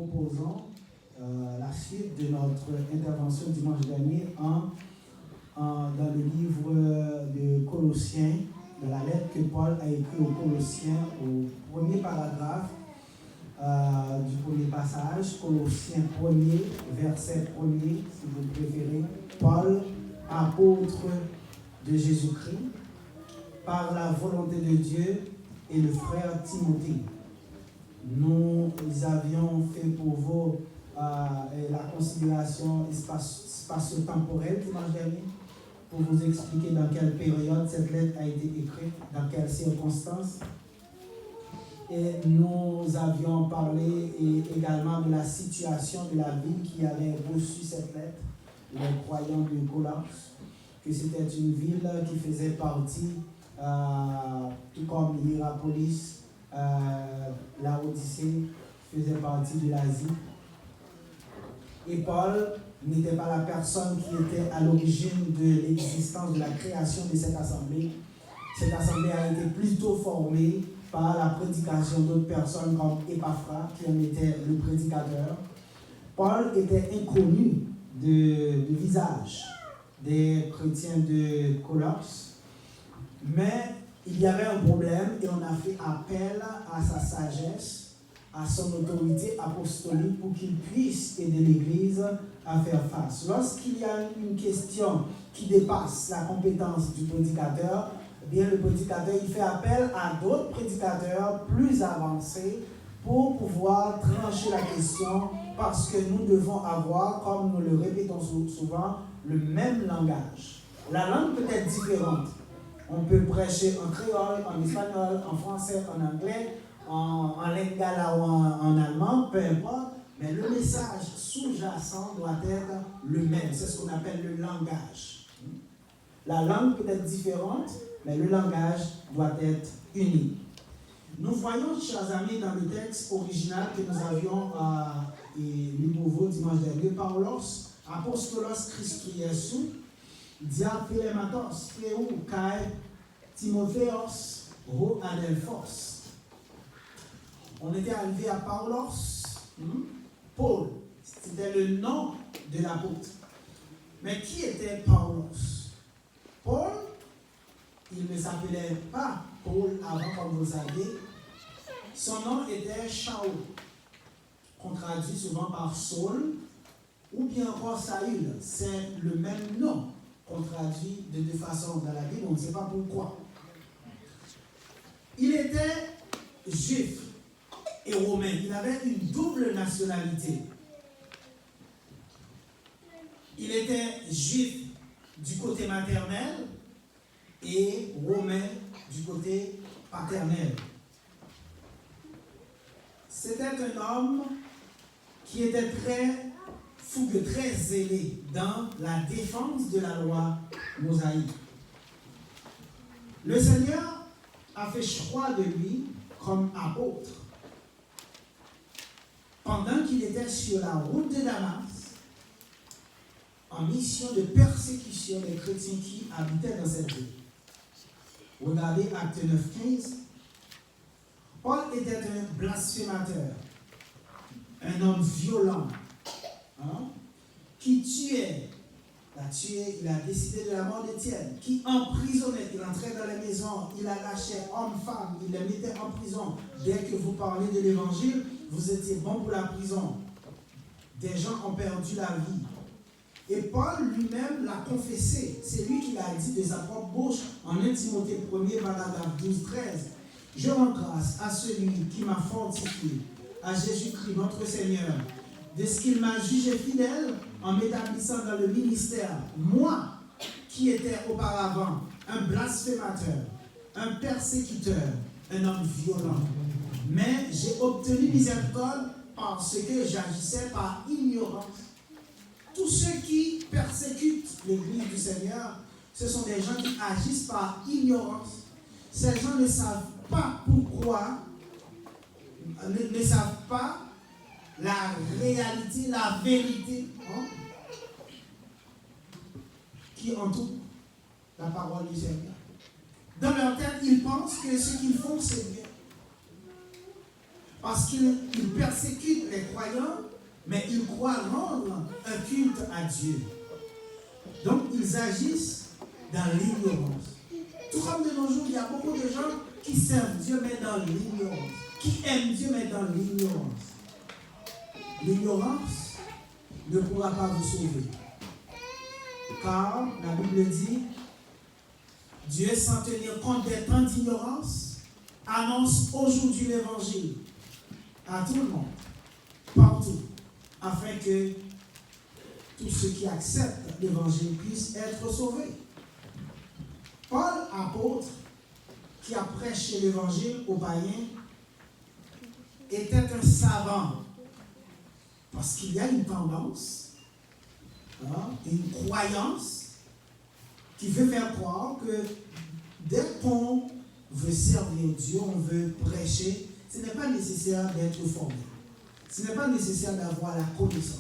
Proposons la suite de notre intervention dimanche dernier dans le livre de Colossiens, de la lettre que Paul a écrite aux Colossiens, au premier paragraphe du premier passage, Colossiens 1er, verset 1er, si vous préférez. Paul, apôtre de Jésus-Christ, par la volonté de Dieu, et le frère Timothée. Nous avions fait pour vous la considération spatio-temporelle dimanche dernier pour vous expliquer dans quelle période cette lettre a été écrite, dans quelles circonstances. Et nous avions parlé également de la situation de la ville qui avait reçu cette lettre, les croyants de Colosse, que c'était une ville qui faisait partie, tout comme Hiérapolis, Laodicée faisait partie de l'Asie. Et Paul n'était pas la personne qui était à l'origine de l'existence, de la création de cette assemblée. Cette assemblée a été plutôt formée par la prédication d'autres personnes comme Épaphras, qui en était le prédicateur. Paul était inconnu de visage des chrétiens de Colosse, mais il y avait un problème et on a fait appel à sa sagesse, à son autorité apostolique pour qu'il puisse aider l'Église à faire face. Lorsqu'il y a une question qui dépasse la compétence du prédicateur, eh bien le prédicateur il fait appel à d'autres prédicateurs plus avancés pour pouvoir trancher la question, parce que nous devons avoir, comme nous le répétons souvent, le même langage. La langue peut être différente. On peut prêcher en créole, en espagnol, en français, en anglais, en lingala ou en allemand, peu importe, mais le message sous-jacent doit être le même. C'est ce qu'on appelle le langage. La langue peut être différente, mais le langage doit être uni. Nous voyons, chers amis, dans le texte original que nous avions lu pour vous dimanche dernier, Paulos, Apostolos Christou Iesu, Dia Philematos, Pheu Kai Timotheos, Ro Adelphos. On était arrivé à Paulos, Paul, c'était le nom de l'apôtre. Mais qui était Paulos? Paul, il ne s'appelait pas Paul avant, comme vous savez. Son nom était Shaul, qu'on traduit souvent par Saul, ou bien encore Saül. C'est le même nom qu'on traduit de deux façons dans la Bible, on ne sait pas pourquoi. Il était juif et romain. Il avait une double nationalité. Il était juif du côté maternel et romain du côté paternel. C'était un homme qui était très fougueux, très zélé dans la défense de la loi mosaïque. Le Seigneur a fait choix de lui comme apôtre pendant qu'il était sur la route de Damas en mission de persécution des chrétiens qui habitaient dans cette ville. Regardez Acte 9:15. Paul était un blasphémateur, un homme violent, qui tuait. Il a décidé de la mort d'Étienne, qui emprisonnait, il entrait dans les maisons, il arrachait hommes, femmes, il les mettait en prison. Dès que vous parlez de l'évangile, vous étiez bon pour la prison. Des gens ont perdu la vie. Et Paul lui-même l'a confessé. C'est lui qui l'a dit de sa propre bouche en 1 Timothée 1er, paragraphe 12-13. Je rends grâce à celui qui m'a fortifié, à Jésus-Christ notre Seigneur, de ce qu'il m'a jugé fidèle en m'établissant dans le ministère, moi qui étais auparavant un blasphémateur, un persécuteur, un homme violent. Mais j'ai obtenu miséricorde parce que j'agissais par ignorance. Tous ceux qui persécutent l'Église du Seigneur, ce sont des gens qui agissent par ignorance. Ces gens ne savent pas pourquoi, ne savent pas la réalité, la vérité qui entoure la parole du Seigneur. Dans leur tête, ils pensent que ce qu'ils font, c'est bien. Parce qu'ils persécutent les croyants croyants, mais ils croient rendre un culte à Dieu. Donc, ils agissent dans l'ignorance. Tout comme de nos jours, il y a beaucoup de gens qui servent Dieu, mais dans l'ignorance. Qui aiment Dieu, mais dans l'ignorance. L'ignorance ne pourra pas vous sauver. Car la Bible dit, Dieu, sans tenir compte des temps d'ignorance, annonce aujourd'hui l'évangile à tout le monde, partout, afin que tous ceux qui acceptent l'évangile puissent être sauvés. Paul, apôtre, qui a prêché l'évangile aux païens, était un savant. Parce qu'il y a une tendance, une croyance qui veut faire croire que dès qu'on veut servir Dieu, on veut prêcher, ce n'est pas nécessaire d'être formé. Ce n'est pas nécessaire d'avoir la connaissance.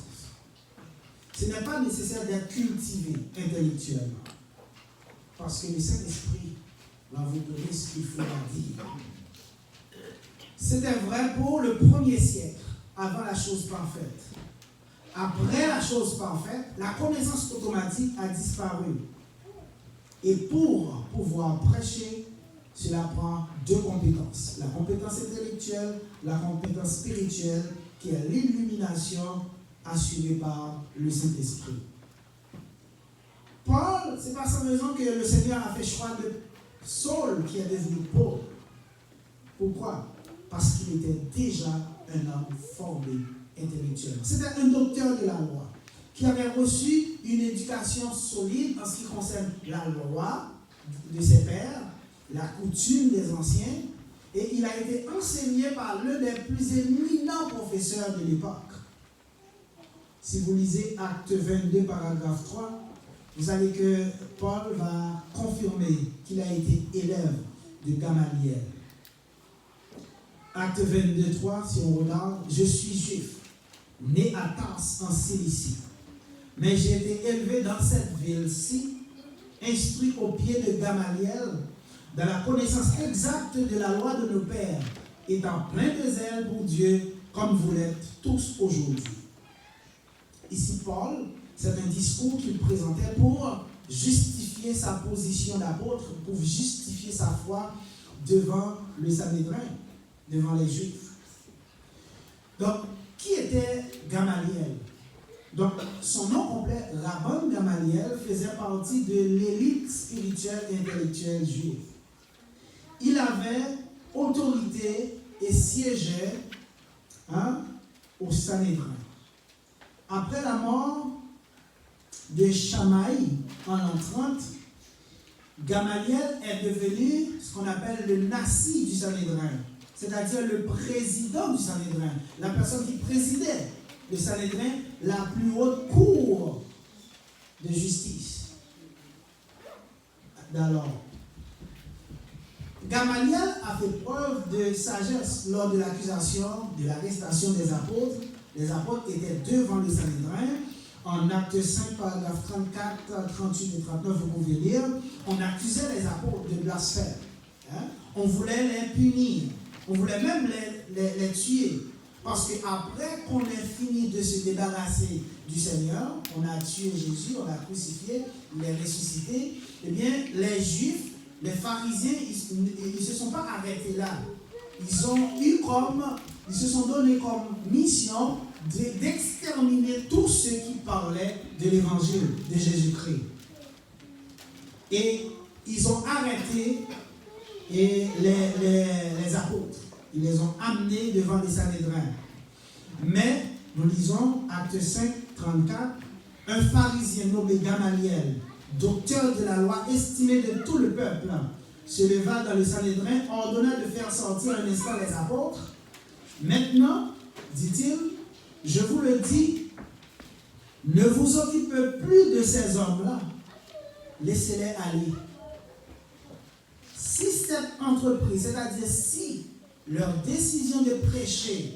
Ce n'est pas nécessaire d'être cultivé intellectuellement. Parce que le Saint-Esprit va vous donner ce qu'il faudra dire. C'était vrai pour le premier siècle, avant la chose parfaite. Après la chose parfaite, la connaissance automatique a disparu. Et pour pouvoir prêcher, cela prend deux compétences. La compétence intellectuelle, la compétence spirituelle, qui est l'illumination assurée par le Saint-Esprit. Paul, ce n'est pas sans raison que le Seigneur a fait choix de Saul qui est devenu Paul. Pourquoi? Parce qu'il était déjà un homme formé intellectuellement. C'était un docteur de la loi qui avait reçu une éducation solide en ce qui concerne la loi de ses pères, la coutume des anciens, et il a été enseigné par l'un des plus éminents professeurs de l'époque. Si vous lisez Acte 22, paragraphe 3, vous savez que Paul va confirmer qu'il a été élève de Gamaliel. Acte 22, 3, si on regarde, je suis juif, né à Tars en Cilicie, mais j'ai été élevé dans cette ville-ci, instruit au pied de Gamaliel, dans la connaissance exacte de la loi de nos pères, étant plein de zèle pour Dieu, comme vous l'êtes tous aujourd'hui. Ici, Paul, c'est un discours qu'il présentait pour justifier sa position d'apôtre, pour justifier sa foi devant le Sanhédrin, devant les Juifs. Donc, qui était Gamaliel? Donc, son nom complet, Rabban Gamaliel, faisait partie de l'élite spirituelle et intellectuelle juive. Il avait autorité et siégeait au Sanhédrin. Après la mort de Shamaï en l'an 30, Gamaliel est devenu ce qu'on appelle le Nassi du Sanhédrin, c'est-à-dire le président du Sanhédrin, la personne qui présidait le Sanhédrin, la plus haute cour de justice d'alors. Gamaliel a fait preuve de sagesse lors de l'accusation de l'arrestation des apôtres. Les apôtres étaient devant le Sanhédrin. En Acte 5, paragraphe 34, 38 et 39, vous pouvez lire, on accusait les apôtres de blasphème. On voulait les punir. On voulait même les tuer. Parce qu'après qu'on ait fini de se débarrasser du Seigneur, on a tué Jésus, on l'a crucifié, il est ressuscité, eh bien, les Juifs, les pharisiens, ils ne se sont pas arrêtés là. Ils se sont donné comme mission d'exterminer tous ceux qui parlaient de l'évangile de Jésus-Christ. Et ils ont arrêté les apôtres. Ils les ont amenés devant les Sanhédrins. Mais, nous lisons Acte 5, 34, un pharisien nommé Gamaliel, docteur de la loi estimé de tout le peuple, se leva dans le Sanhédrin, ordonna de faire sortir un instant les apôtres. Maintenant, dit-il, je vous le dis, ne vous occupez plus de ces hommes-là, laissez-les aller. Si cette entreprise, c'est-à-dire si leur décision de prêcher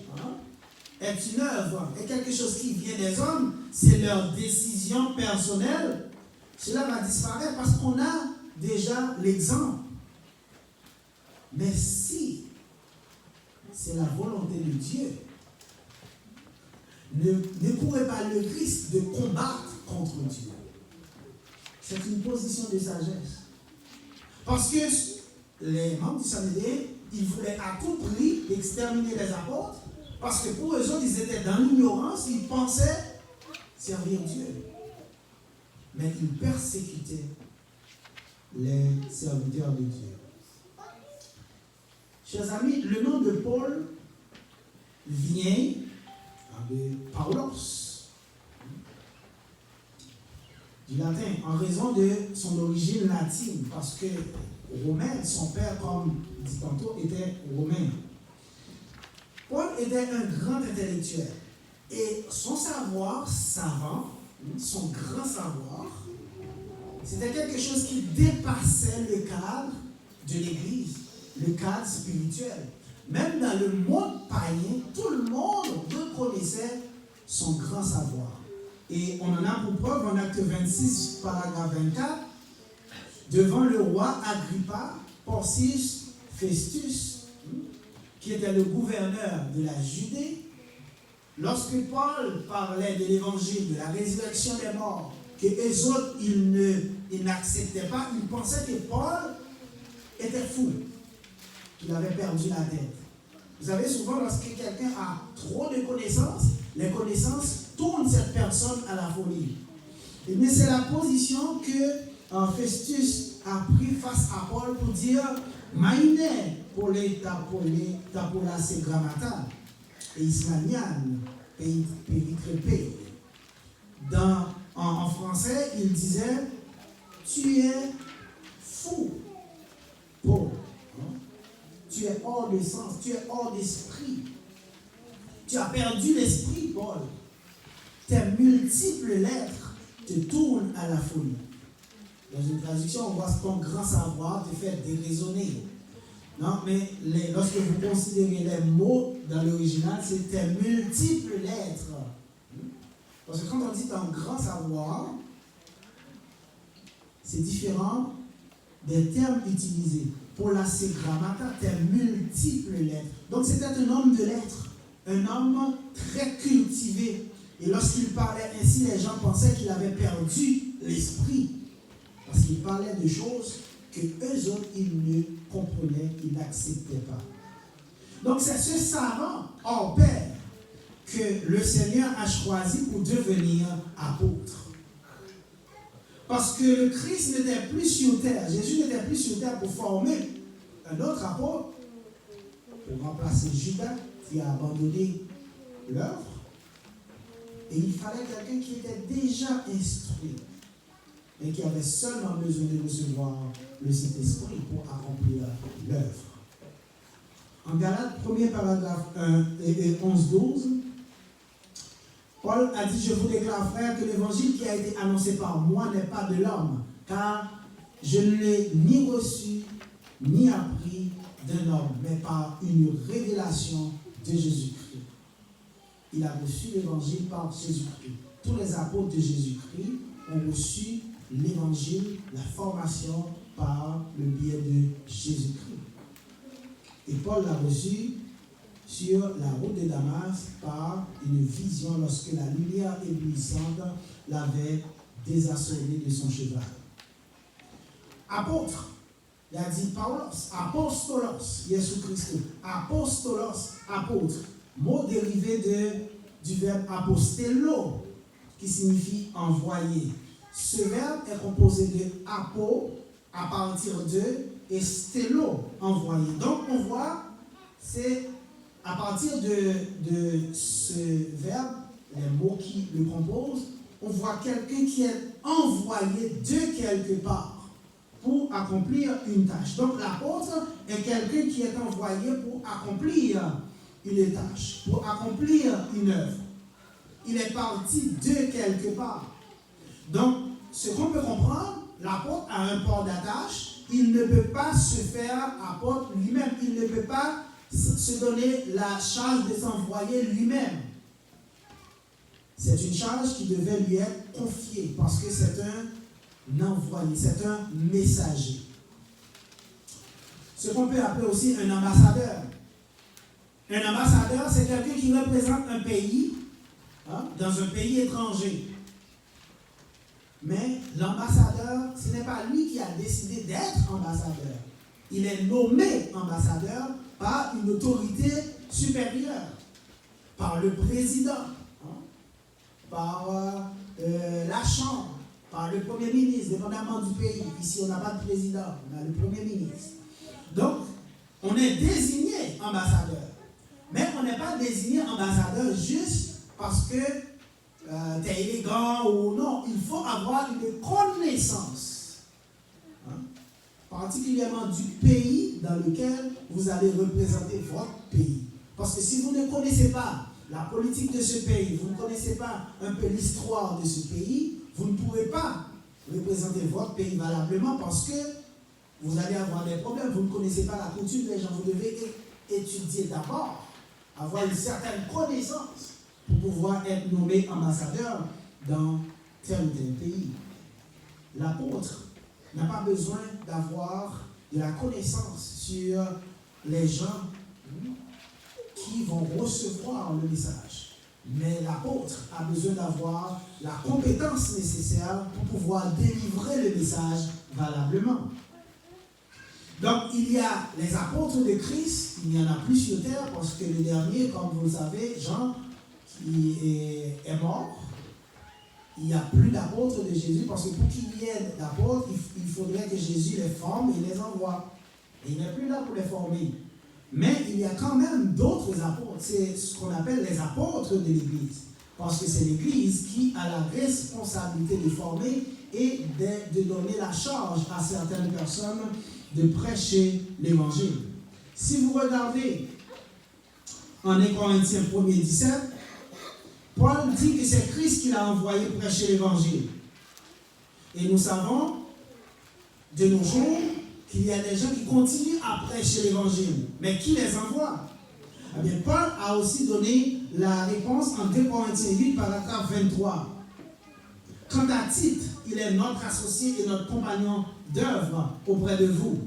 est une œuvre, est quelque chose qui vient des hommes, c'est leur décision personnelle, cela va disparaître parce qu'on a déjà l'exemple. Mais si c'est la volonté de Dieu, ne courez pas le risque de combattre contre Dieu. C'est une position de sagesse. Parce que les membres du Sanhédrin, ils voulaient à tout prix exterminer les apôtres, parce que pour eux autres, ils étaient dans l'ignorance, ils pensaient servir Dieu. Mais ils persécutaient les serviteurs de Dieu. Chers amis, le nom de Paul vient de Paulos, du latin, en raison de son origine latine, parce que romain, son père, comme dit tantôt, était romain. Paul était un grand intellectuel, et son savoir savant, son grand savoir, c'était quelque chose qui dépassait le cadre de l'Église, le cadre spirituel. Même dans le monde païen, tout le monde reconnaissait son grand savoir. Et on en a pour preuve en acte 26, paragraphe 24, devant le roi Agrippa, Porcius Festus, qui était le gouverneur de la Judée, lorsque Paul parlait de l'évangile, de la résurrection des morts, que eux autres, ils n'acceptaient pas, ils pensaient que Paul était fou, qu'il avait perdu la tête. Vous savez, souvent, lorsque quelqu'un a trop de connaissances, les connaissances tournent cette personne à la folie. Et bien, c'est la position que Festus a pris face à Paul pour dire Maïne pour les tapola se grammata et ismanian péritrépé. En français, il disait tu es fou, Paul. Tu es hors de sens, tu es hors d'esprit. Tu as perdu l'esprit, Paul. Tes multiples lettres te tournent à la folie. Dans une traduction, on voit ton grand savoir te fait déraisonner. Non, mais lorsque vous considérez les mots dans l'original, c'est tes multiples lettres. Parce que quand on dit ton grand savoir, c'est différent des termes utilisés. Pour la grammata, tes multiples lettres. Donc c'était un homme de lettres, un homme très cultivé. Et lorsqu'il parlait ainsi, les gens pensaient qu'il avait perdu l'esprit. Parce qu'il parlait de choses que eux autres, ils ne comprenaient, ils n'acceptaient pas. Donc c'est ce savant hors pair que le Seigneur a choisi pour devenir apôtre. Parce que le Christ n'était plus sur terre, Jésus n'était plus sur terre pour former un autre apôtre, pour remplacer Judas qui a abandonné l'œuvre. Et il fallait quelqu'un qui était déjà instruit, mais qui avait seulement besoin de recevoir le Saint-Esprit pour accomplir l'œuvre. En Galates, 1er paragraphe 1 et 11-12, Paul a dit, je vous déclare, frère, que l'évangile qui a été annoncé par moi n'est pas de l'homme, car je ne l'ai ni reçu, ni appris d'un homme, mais par une révélation de Jésus-Christ. Il a reçu l'évangile par Jésus-Christ. Tous les apôtres de Jésus-Christ ont reçu l'évangile, la formation par le biais de Jésus-Christ. Et Paul l'a reçu sur la route de Damas par une vision lorsque la lumière éblouissante l'avait désassommé de son cheval. Apôtre, il a dit Paulos, apostolos, Jésus Christ, apostolos, apôtre, mot dérivé du verbe apostello, qui signifie envoyer. Ce verbe est composé de apo, à partir de, et stello, envoyer. Donc on voit, c'est à partir de ce verbe, les mots qui le composent, on voit quelqu'un qui est envoyé de quelque part pour accomplir une tâche. Donc l'apôtre est quelqu'un qui est envoyé pour accomplir une tâche, pour accomplir une œuvre. Il est parti de quelque part. Donc, ce qu'on peut comprendre, l'apôtre a un port d'attache, il ne peut pas se faire apôtre lui-même, il ne peut pas se donner la charge de s'envoyer lui-même. C'est une charge qui devait lui être confiée parce que c'est un envoyé, c'est un messager. Ce qu'on peut appeler aussi un ambassadeur. Un ambassadeur, c'est quelqu'un qui représente un pays dans un pays étranger. Mais l'ambassadeur, ce n'est pas lui qui a décidé d'être ambassadeur. Il est nommé ambassadeur par une autorité supérieure, par le président, par la Chambre, par le Premier ministre, dépendamment du pays. Ici, on n'a pas de président, on a le Premier ministre. Donc, on est désigné ambassadeur. Mais on n'est pas désigné ambassadeur juste parce que tu es élégant ou non. Il faut avoir une connaissance, particulièrement du pays dans lequel vous allez représenter votre pays. Parce que si vous ne connaissez pas la politique de ce pays, vous ne connaissez pas un peu l'histoire de ce pays, vous ne pourrez pas représenter votre pays valablement parce que vous allez avoir des problèmes. Vous ne connaissez pas la coutume des gens. Vous devez étudier d'abord, avoir une certaine connaissance pour pouvoir être nommé ambassadeur dans tel ou tel pays. L'apôtre n'a pas besoin d'avoir de la connaissance sur les gens qui vont recevoir le message. Mais l'apôtre a besoin d'avoir la compétence nécessaire pour pouvoir délivrer le message valablement. Donc, il y a les apôtres de Christ, il y en a plus sur terre, parce que le dernier, comme vous le savez, Jean, qui est mort. Il n'y a plus d'apôtres de Jésus, parce que pour qu'il y ait d'apôtres, il faudrait que Jésus les forme et les envoie. Et il n'est plus là pour les former. Mais il y a quand même d'autres apôtres. C'est ce qu'on appelle les apôtres de l'Église. Parce que c'est l'Église qui a la responsabilité de former et de donner la charge à certaines personnes de prêcher l'Évangile. Si vous regardez en 1 Corinthiens 1er 17, Paul dit que c'est Christ qui l'a envoyé prêcher l'Évangile. Et nous savons, de nos jours, qu'il y a des gens qui continuent à prêcher l'Évangile. Mais qui les envoie? Eh bien, Paul a aussi donné la réponse en 2 Corinthiens 8, paragraphe 23. Quant à Tite, il est notre associé et notre compagnon d'œuvre auprès de vous.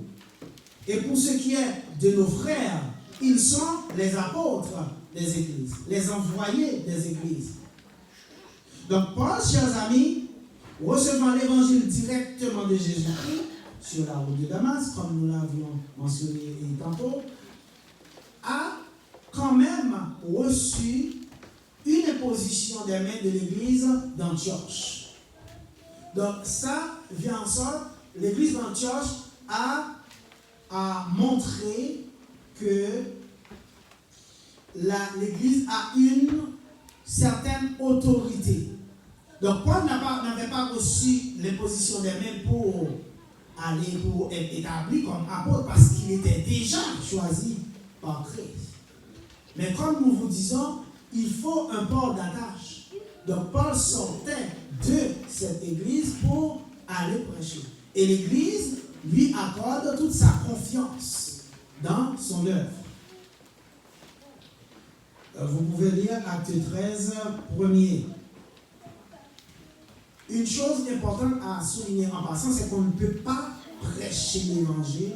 Et pour ce qui est de nos frères, ils sont les apôtres des églises, les envoyés des églises. Donc Paul, chers amis, recevant l'évangile directement de Jésus-Christ sur la route de Damas, comme nous l'avions mentionné tantôt, a quand même reçu une imposition des mains de l'église d'Antioche. Donc ça vient en sorte, l'église d'Antioche a montré que l'église a une certaine autorité. Donc Paul n'avait pas reçu l'imposition des mains pour être établi comme apôtre parce qu'il était déjà choisi par Christ. Mais comme nous vous disons, il faut un port d'attache. Donc Paul sortait de cette église pour aller prêcher. Et l'église lui accorde toute sa confiance dans son œuvre. Vous pouvez lire Acte 13, 1er. Une chose importante à souligner en passant, c'est qu'on ne peut pas prêcher l'évangile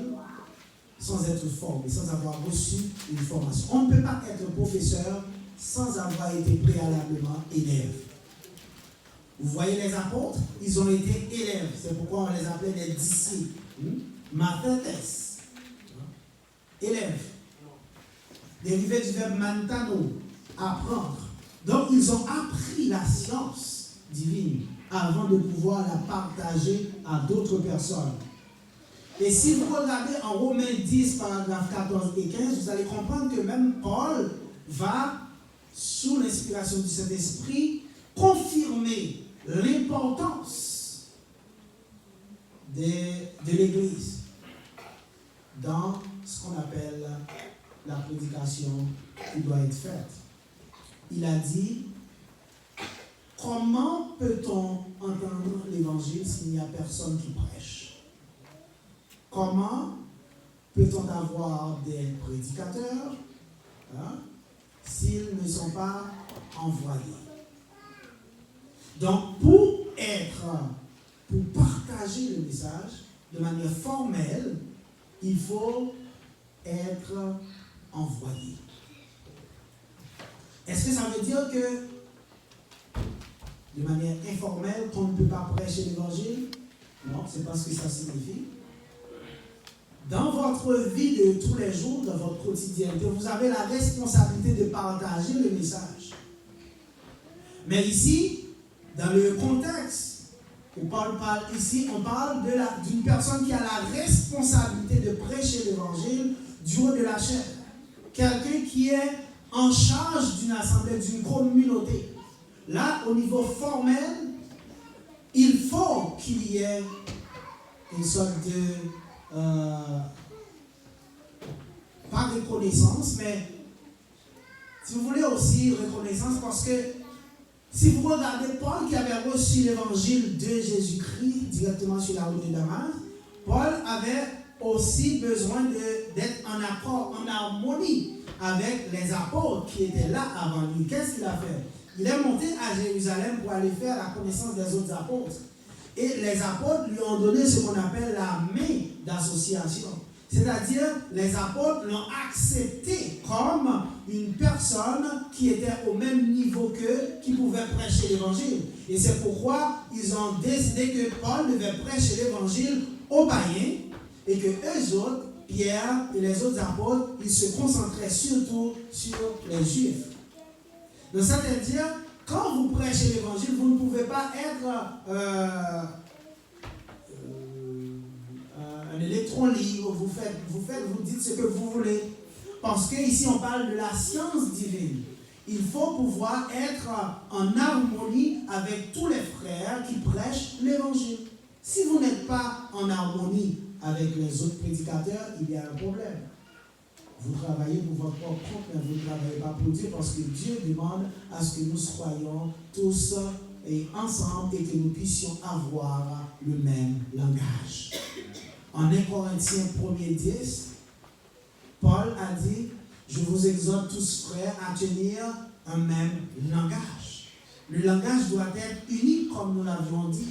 sans être formé, sans avoir reçu une formation. On ne peut pas être professeur sans avoir été préalablement élève. Vous voyez les apôtres, ils ont été élèves. C'est pourquoi on les appelait des disciples. Mathetes. Élèves. Dérivé du verbe mantano, apprendre. Donc, ils ont appris la science divine avant de pouvoir la partager à d'autres personnes. Et si vous regardez en Romains 10, paragraphes 14 et 15, vous allez comprendre que même Paul va, sous l'inspiration du Saint-Esprit, confirmer l'importance de l'Église dans ce qu'on appelle la prédication qui doit être faite. Il a dit, comment peut-on entendre l'évangile s'il n'y a personne qui prêche? Comment peut-on avoir des prédicateurs s'ils ne sont pas envoyés? Donc, pour partager le message de manière formelle, il faut être envoyé. Est-ce que ça veut dire que de manière informelle, qu'on ne peut pas prêcher l'évangile? Non, c'est pas ce que ça signifie. Dans votre vie de tous les jours, dans votre quotidienneté, vous avez la responsabilité de partager le message. Mais ici, dans le contexte où Paul parle ici, on parle d'une personne qui a la responsabilité de prêcher l'évangile du haut de la chair. Quelqu'un qui est en charge d'une assemblée, d'une communauté. Là, au niveau formel, il faut qu'il y ait une sorte de, pas reconnaissance, mais si vous voulez aussi reconnaissance, parce que si vous regardez Paul qui avait reçu l'évangile de Jésus-Christ directement sur la route de Damas, Paul avait aussi besoin d'être en accord, en harmonie avec les apôtres qui étaient là avant lui. Qu'est-ce qu'il a fait? Il est monté à Jérusalem pour aller faire la connaissance des autres apôtres. Et les apôtres lui ont donné ce qu'on appelle la main d'association. C'est-à-dire, les apôtres l'ont accepté comme une personne qui était au même niveau qu'eux, qui pouvait prêcher l'évangile. Et c'est pourquoi ils ont décidé que Paul devait prêcher l'évangile aux païens et que eux autres, Pierre et les autres apôtres, ils se concentraient surtout sur les Juifs. Donc, c'est-à-dire, quand vous prêchez l'évangile, vous ne pouvez pas être un électron libre, vous dites ce que vous voulez. Parce qu'ici, on parle de la science divine. Il faut pouvoir être en harmonie avec tous les frères qui prêchent l'évangile. Si vous n'êtes pas en harmonie avec les autres prédicateurs, il y a un problème. Vous travaillez pour votre propre compte, mais vous ne travaillez pas pour Dieu, parce que Dieu demande à ce que nous soyons tous et ensemble et que nous puissions avoir le même langage. En 1 Corinthiens 1:10, Paul a dit: je vous exhorte tous, frères, à tenir un même langage. Le langage doit être unique, comme nous l'avions dit.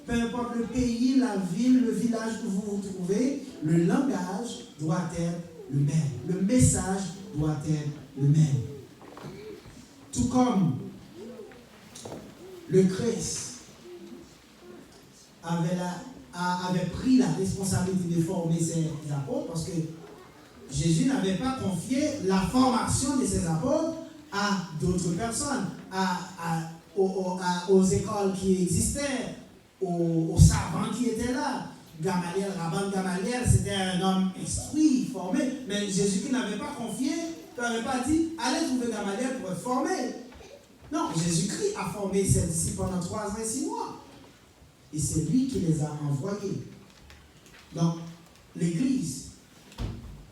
Peu importe le pays, la ville, le village où vous vous trouvez, le langage doit être le même. Le message doit être le même. Tout comme le Christ avait pris la responsabilité de former ses apôtres, parce que Jésus n'avait pas confié la formation de ses apôtres à d'autres personnes, aux écoles qui existaient, aux savants qui étaient là. Gamaliel, Rabban Gamaliel, c'était un homme instruit, formé, mais Jésus-Christ n'avait pas confié, il n'avait pas dit: allez trouver Gamaliel pour être formé. Non, Jésus-Christ a formé ses disciples pendant 3 ans et 6 mois. Et c'est lui qui les a envoyés. Donc, l'Église,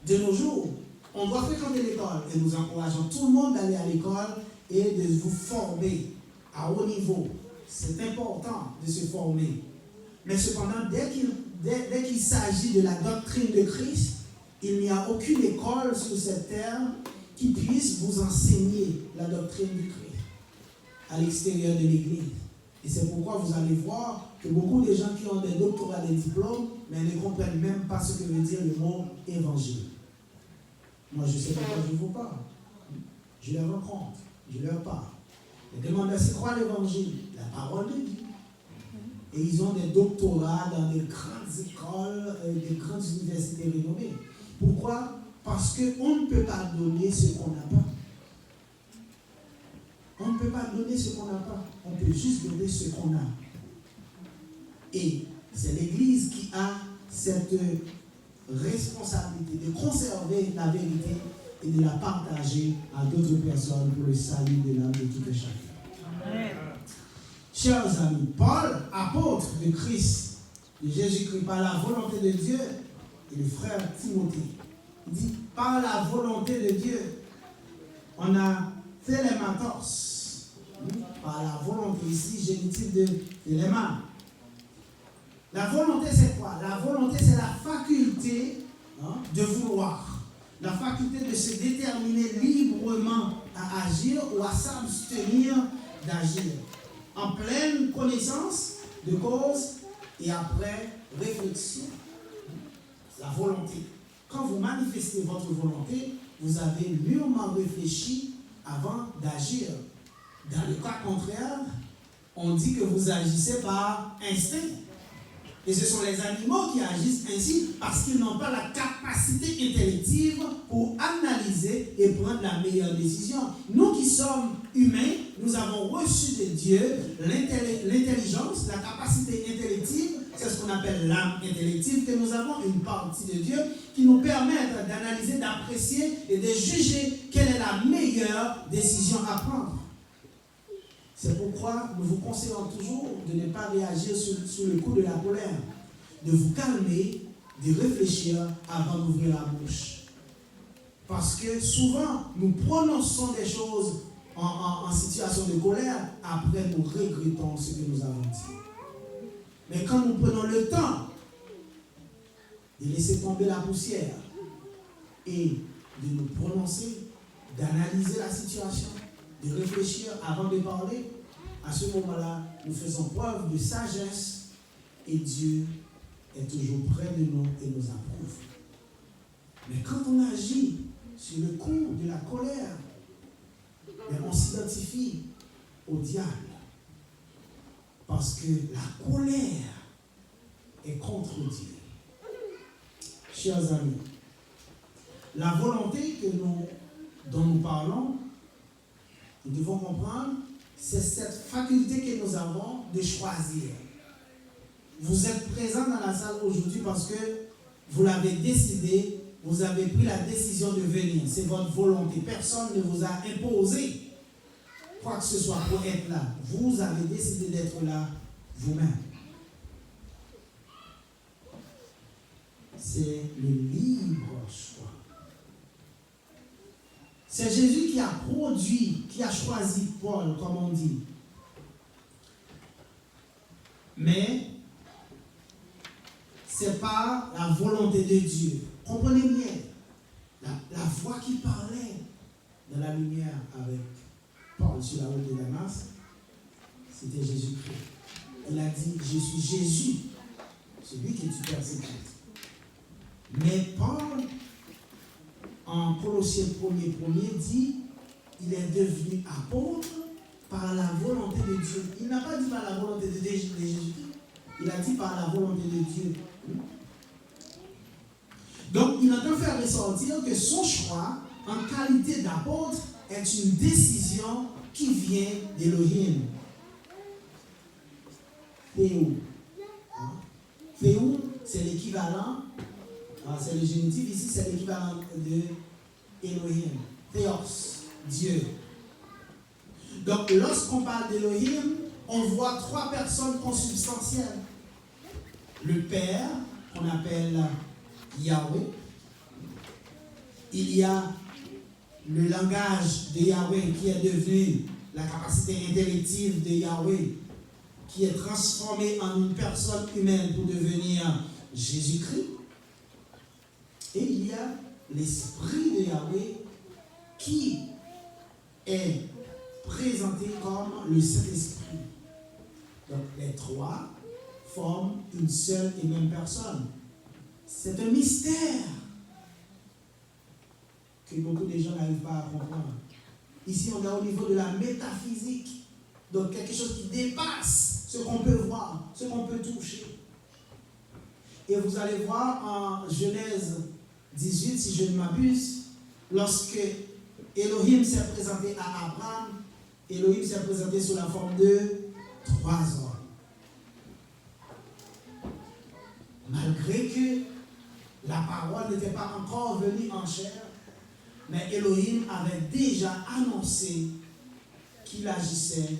de nos jours, on doit fréquenter l'école et nous encourageons tout le monde d'aller à l'école et de vous former à haut niveau. C'est important de se former. Mais cependant, dès qu'il s'agit de la doctrine de Christ, il n'y a aucune école sur cette terre qui puisse vous enseigner la doctrine du Christ à l'extérieur de l'Église. Et c'est pourquoi vous allez voir que beaucoup de gens qui ont des doctorats, des diplômes, mais ne comprennent même pas ce que veut dire le mot évangile. Moi, je sais de quoi je vous parle. Je les rencontre, je leur parle. Je demande: c'est quoi l'évangile? La parole de Dieu. Et ils ont des doctorats dans des grandes écoles, des grandes universités renommées. Pourquoi? Parce qu'on ne peut pas donner ce qu'on n'a pas. On ne peut pas donner ce qu'on n'a pas. On peut juste donner ce qu'on a. Et c'est l'Église qui a cette responsabilité de conserver la vérité et de la partager à d'autres personnes pour le salut de l'âme de tout et chacun. Amen. Chers amis, Paul, apôtre de Christ, de Jésus-Christ, par la volonté de Dieu, et le frère Timothée, il dit: par la volonté de Dieu, on a fait les matos. Par la volonté, ici, génitif de l'élément. La volonté, c'est quoi? La volonté, c'est la faculté de vouloir. La faculté de se déterminer librement à agir ou à s'abstenir d'agir. En pleine connaissance de cause et après réflexion. La volonté. Quand vous manifestez votre volonté, vous avez mûrement réfléchi avant d'agir. Dans le cas contraire, on dit que vous agissez par instinct. Et ce sont les animaux qui agissent ainsi parce qu'ils n'ont pas la capacité intellective pour analyser et prendre la meilleure décision. Nous qui sommes humains, nous avons reçu de Dieu l'intelligence, la capacité intellective, c'est ce qu'on appelle l'âme intellective, que nous avons une partie de Dieu qui nous permet d'analyser, d'apprécier et de juger quelle est la meilleure décision à prendre. C'est pourquoi nous vous conseillons toujours de ne pas réagir sous le coup de la colère, de vous calmer, de réfléchir avant d'ouvrir la bouche. Parce que souvent, nous prononçons des choses en situation de colère, après nous regrettons ce que nous avons dit. Mais quand nous prenons le temps de laisser tomber la poussière et de nous prononcer, d'analyser la situation, de réfléchir avant de parler, à ce moment-là, nous faisons preuve de sagesse et Dieu est toujours près de nous et nous approuve. Mais quand on agit sur le coup de la colère, on s'identifie au diable. Parce que la colère est contre Dieu. Chers amis, la volonté dont nous parlons, nous devons comprendre, c'est cette faculté que nous avons de choisir. Vous êtes présents dans la salle aujourd'hui parce que vous l'avez décidé, vous avez pris la décision de venir. C'est votre volonté. Personne ne vous a imposé quoi que ce soit pour être là. Vous avez décidé d'être là vous-même. C'est le libre choix. C'est Jésus qui a produit, qui a choisi Paul, comme on dit. Mais ce n'est pas la volonté de Dieu. Comprenez bien. La voix qui parlait dans la lumière avec Paul sur la route de Damas, c'était Jésus-Christ. Il a dit, je suis Jésus, celui que tu persécutes. Mais Paul, en Colossiens 1er dit, il est devenu apôtre par la volonté de Dieu. Il n'a pas dit par la volonté de Jésus-Christ, il a dit par la volonté de Dieu. Donc, il entend faire ressortir que son choix, en qualité d'apôtre, est une décision qui vient d'Élohim. Théo. Théo, c'est l'équivalent, c'est le génitif ici, c'est l'équivalent de Elohim. Théos, Dieu. Donc, lorsqu'on parle d'Élohim, on voit trois personnes consubstantielles. Le Père, qu'on appelle Yahweh. Il y a le langage de Yahweh qui est devenu la capacité intellective de Yahweh, qui est transformé en une personne humaine pour devenir Jésus-Christ. Et il y a l'esprit de Yahweh qui est présenté comme le Saint-Esprit. Donc les trois forment une seule et même personne. C'est un mystère que beaucoup de gens n'arrivent pas à comprendre. Ici, on est au niveau de la métaphysique. Donc quelque chose qui dépasse ce qu'on peut voir, ce qu'on peut toucher. Et vous allez voir en Genèse 18, si je ne m'abuse, lorsque Elohim s'est présenté à Abraham, Elohim s'est présenté sous la forme de 3 hommes. Malgré que la parole n'était pas encore venue en chair, mais Elohim avait déjà annoncé qu'il agissait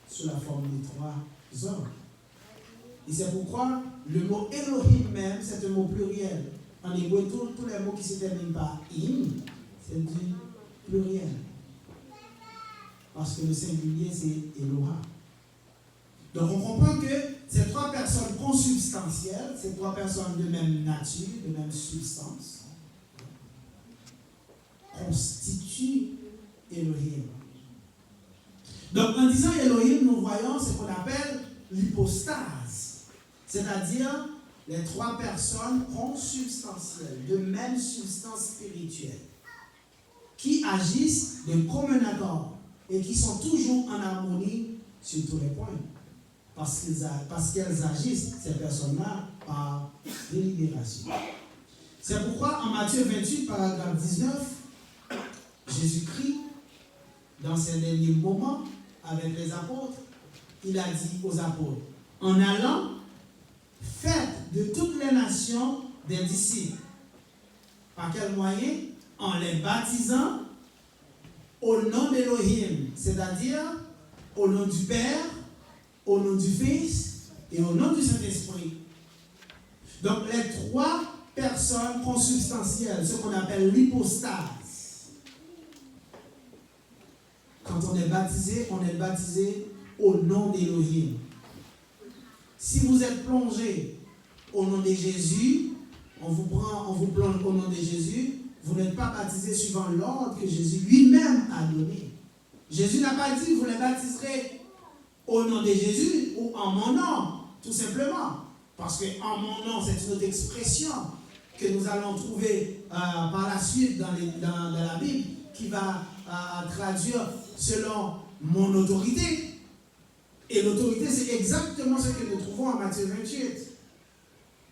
sous la forme de 3 hommes. Et c'est pourquoi le mot Elohim même, c'est un mot pluriel. En hébreu, tous les mots qui se terminent par im, c'est du pluriel. Parce que le singulier, c'est Eloha. Donc on comprend que ces 3 personnes consubstantielles, ces 3 personnes de même nature, de même substance, constituent Elohim. Donc en disant Elohim, nous voyons ce qu'on appelle l'hypostase, c'est-à-dire les 3 personnes consubstantielles, de même substance spirituelle, qui agissent de commun accord et qui sont toujours en harmonie sur tous les points. Parce qu'elles agissent, ces personnes-là, par délibération. C'est pourquoi en Matthieu 28, paragraphe 19, Jésus-Christ, dans ses derniers moments avec les apôtres, il a dit aux apôtres, en allant, faites de toutes les nations des disciples. Par quel moyen? En les baptisant au nom d'Élohim, c'est-à-dire au nom du Père, au nom du Fils et au nom du Saint-Esprit. Donc les trois personnes consubstantielles, ce qu'on appelle l'hypostase. Quand on est baptisé au nom d'Élohim. Si vous êtes plongé au nom de Jésus, on vous plonge au nom de Jésus, vous n'êtes pas baptisé suivant l'ordre que Jésus lui-même a donné. Jésus n'a pas dit, vous les baptiserez au nom de Jésus ou en mon nom, tout simplement. Parce que en mon nom, c'est une autre expression que nous allons trouver par la suite dans la Bible, qui va traduire selon mon autorité. Et l'autorité, c'est exactement ce que nous trouvons en Matthieu 28.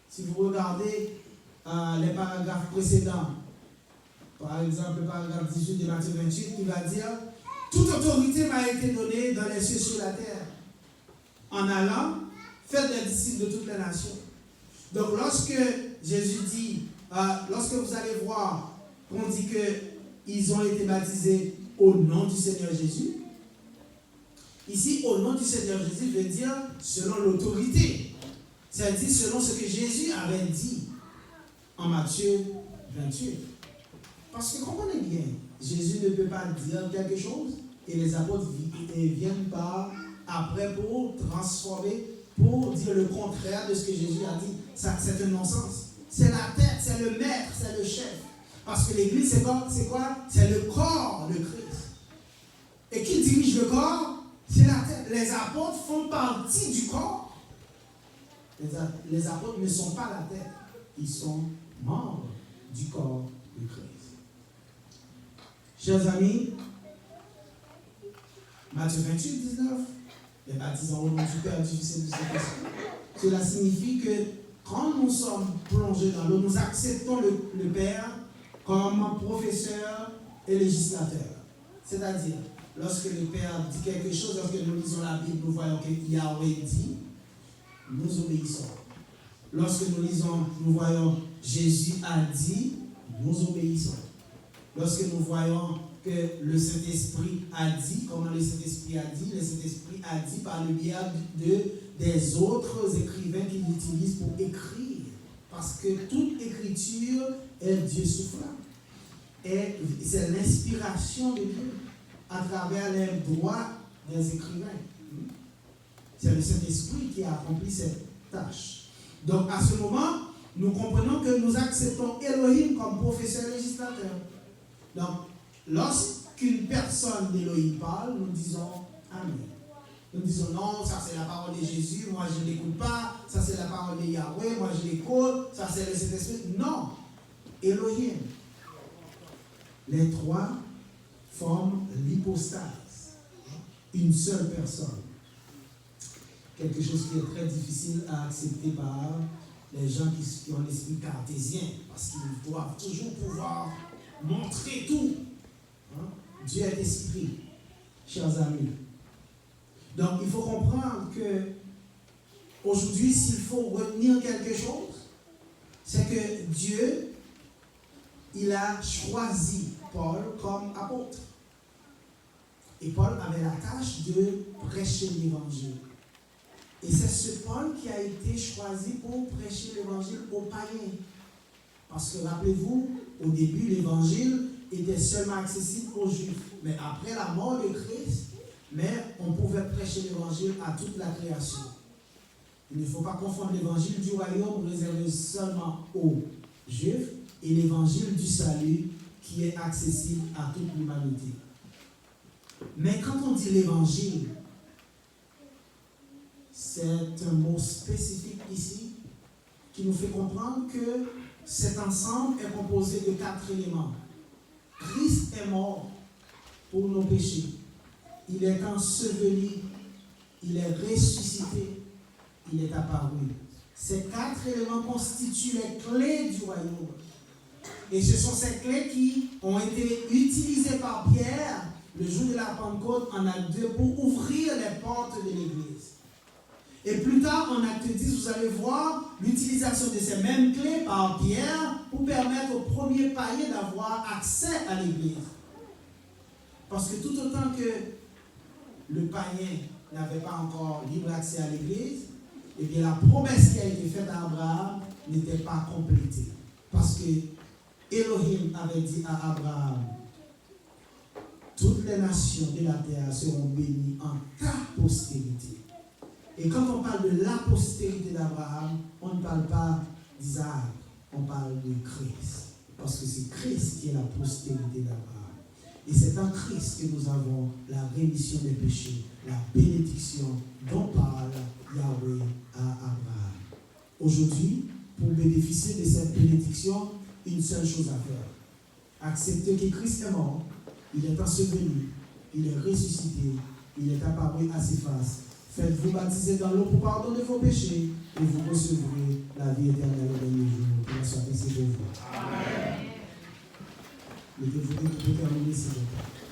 Si vous regardez les paragraphes précédents, par exemple le paragraphe 18 de Matthieu 28, il va dire « Toute autorité m'a été donnée dans les cieux et sur la terre. En allant, faites des disciples de toutes les nations. » Donc lorsque Jésus dit, lorsque vous allez voir qu'on dit qu'ils ont été baptisés au nom du Seigneur Jésus, ici, au nom du Seigneur Jésus veut dire selon l'autorité. C'est-à-dire selon ce que Jésus avait dit en Matthieu 28. Parce que comprenez bien, Jésus ne peut pas dire quelque chose et les apôtres viennent pas après pour transformer, pour dire le contraire de ce que Jésus a dit. Ça, c'est un non-sens. C'est la tête, c'est le maître, c'est le chef. Parce que l'Église, c'est quoi? C'est le corps de Christ. Et qui dirige le corps? C'est la tête. Les apôtres font partie du corps. Les apôtres ne sont pas la tête. Ils sont membres du corps de Christ. Chers amis, Matthieu 28, 19, les baptisants au nom du Père, du Fils et du Saint-Esprit. Cela signifie que quand nous sommes plongés dans l'eau, nous acceptons le Père comme professeur et législateur. C'est-à-dire, lorsque le Père dit quelque chose, lorsque nous lisons la Bible, nous voyons que Yahweh dit, nous obéissons. Lorsque nous voyons Jésus a dit, nous obéissons. Lorsque nous voyons que le Saint-Esprit a dit, comment le Saint-Esprit a dit par le biais des autres écrivains qu'il utilise pour écrire. Parce que toute écriture est Dieu soufflant. Et c'est l'inspiration de Dieu à travers les droits des écrivains. C'est le Saint-Esprit qui a accompli cette tâche. Donc à ce moment, nous comprenons que nous acceptons Elohim comme professeur législateur. Donc, lorsqu'une personne d'Elohim parle, nous disons Amen. Nous disons non, ça c'est la parole de Jésus, moi je ne l'écoute pas, ça c'est la parole de Yahweh, moi je l'écoute, ça c'est le Saint-Esprit. Non, Elohim. Les trois forment l'hypostase, une seule personne. Quelque chose qui est très difficile à accepter par les gens qui ont l'esprit cartésien, parce qu'ils doivent toujours pouvoir montrer tout. Dieu est esprit, chers amis. Donc il faut comprendre que aujourd'hui, s'il faut retenir quelque chose, c'est que Dieu, il a choisi Paul comme apôtre. Et Paul avait la tâche de prêcher l'évangile. Et c'est ce Paul qui a été choisi pour prêcher l'évangile aux païens. Parce que rappelez-vous, au début, l'évangile était seulement accessible aux Juifs. Mais après la mort de Christ, on pouvait prêcher l'évangile à toute la création. Il ne faut pas confondre l'évangile du royaume réservé seulement aux Juifs et l'évangile du salut qui est accessible à toute l'humanité. Mais quand on dit l'évangile, c'est un mot spécifique ici qui nous fait comprendre que cet ensemble est composé de 4 éléments. Christ est mort pour nos péchés. Il est enseveli il est ressuscité, il est apparu. Ces 4 éléments constituent les clés du royaume. Et ce sont ces clés qui ont été utilisées par Pierre le jour de la Pentecôte en Acte 2 pour ouvrir les portes de l'Église. Et plus tard, en Acte 10, vous allez voir l'utilisation de ces mêmes clés par Pierre pour permettre aux premiers païens d'avoir accès à l'Église. Parce que tout autant que le païen n'avait pas encore libre accès à l'Église, eh bien la promesse qui a été faite à Abraham n'était pas complétée. Parce que Elohim avait dit à Abraham, toutes les nations de la terre seront bénies en ta postérité. Et quand on parle de la postérité d'Abraham, on ne parle pas d'Isaac, on parle de Christ. Parce que c'est Christ qui est la postérité d'Abraham. Et c'est en Christ que nous avons la rémission des péchés, la bénédiction dont parle Yahweh à Abraham. Aujourd'hui, pour bénéficier de cette bénédiction, une seule chose à faire. Accepter que Christ est mort, il est enseveli, il est ressuscité, il est apparu à ses faces. Faites-vous baptiser dans l'eau pour pardonner vos péchés et vous recevrez la vie éternelle au dernier jour. Que la soit ainsi pour vous. Amen. Mettez-vous debout pour terminer, s'il vous plaît.